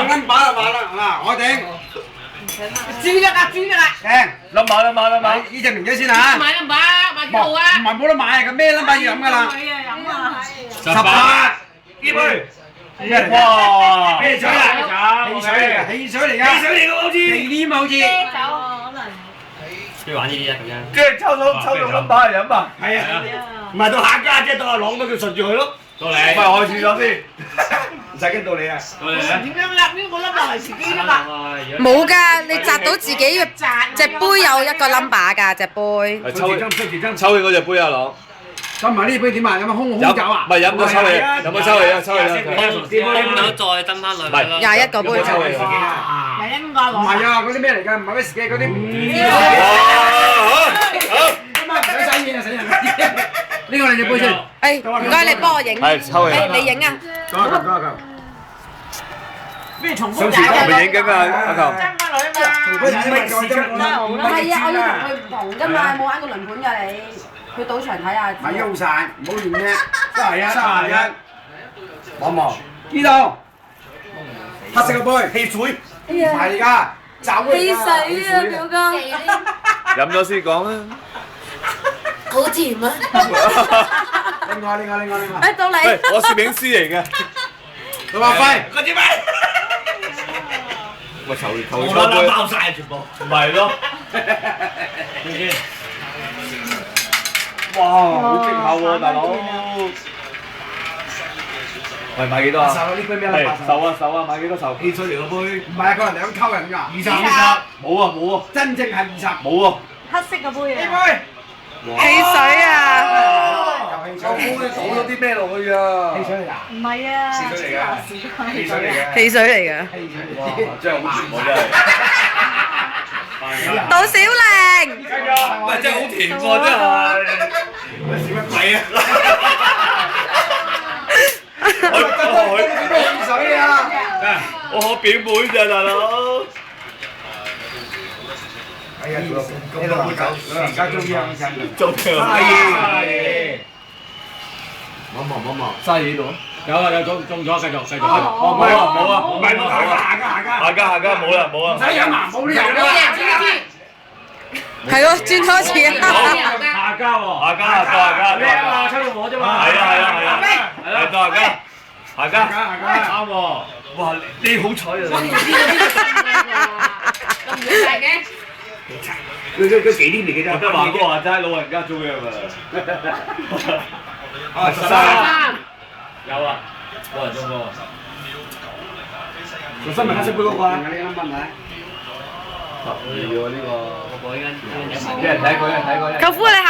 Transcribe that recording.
number就話啦，嗱，我頂。豬得啊，豬得啊！頂 number，呢隻名仔先嚇。買 number， 買幾號啊？唔係冇得買嘅，咩 number 要飲㗎啦？飲啊18，呢杯咩嚟㗎？哇！咩水啊？汽水嚟㗎，汽水嚟㗎。汽水嚟㗎好似。忌廉好似。中意玩呢啲啊咁樣。即係抽到 number 嚟飲啊！係啊，唔係到下家啫，到阿朗都叫順住佢咯。到你。唔係開始咗先。唔使跟到你啊！到你啊！點樣立呢個 number 係自己㗎嘛？冇㗎，你擲到自己嘅隻杯有一個 number 㗎，隻杯。抽起嗰隻杯啊，朗。咁埋呢杯點啊？有冇空酒啊？唔係飲咗抽氣，飲咗抽氣啊，抽氣啊！咁再登翻兩杯咯。21個杯。廿一蚊個唔係啊，嗰啲咩嚟㗎？唔係威士忌嗰啲。咁啊，唔使洗面啊，死人！呢個你隻杯先。誒，唔該你幫我影。係抽氣。誒，你影啊。講。咩重複上次我咪影緊啊，阿球。爭翻女啊嘛！佢唔係再爭啦，唔係啊，我要同佢唔同㗎嘛，冇玩過輪盤㗎你。去賭場睇下。咪喐晒，唔好亂咩？31，望望呢度，黑色個杯，汽水，唔係㗎，酒嚟㗎。汽水啊，表哥。飲咗先講啦。好甜啊！另外。誒，到你。喂，我攝影師嚟嘅。佢話輝，嗰支咪。喂，頭錯杯。爆曬全部。唔係咯。哇，好勁下喎，大佬。喂，買幾多啊？手呢杯咩啦？手啊，買幾多手？汽水嚟個杯。唔係啊，佢係兩溝人㗎。20。冇啊。真正係20。冇啊。黑色嘅杯啊！呢杯。汽水啊！我杯倒咗啲咩落去啊？汽水嚟㗎。唔係啊！汽水嚟㗎。汽水嚟嘅。汽水嚟㗎。真係好甜喎，真係。到小玲。喂，真係好甜喎，真係。乜鬼啊？汽水啊！我學表妹咋，大佬。哎呀，呢度杯酒，而家中央真。做咩啊？望。生意呢度。有中咗，繼續。冇啊，唔係下家，冇啦。唔使飲啊，冇呢樣啦。係咯，轉多次啊！下家喎。下家。咩啊？抽到我啫嘛。係啊。係到下家。啱喎。哇，你好彩啊！咁唔大嘅。佢幾年嚟嘅啫？我得華哥話齋，老人家中嘅嘛。13。有啊，冇人中過。13咪黑色杯嗰個啊？你啱問啊？12喎呢個。我依家一人睇過。舅父，你下次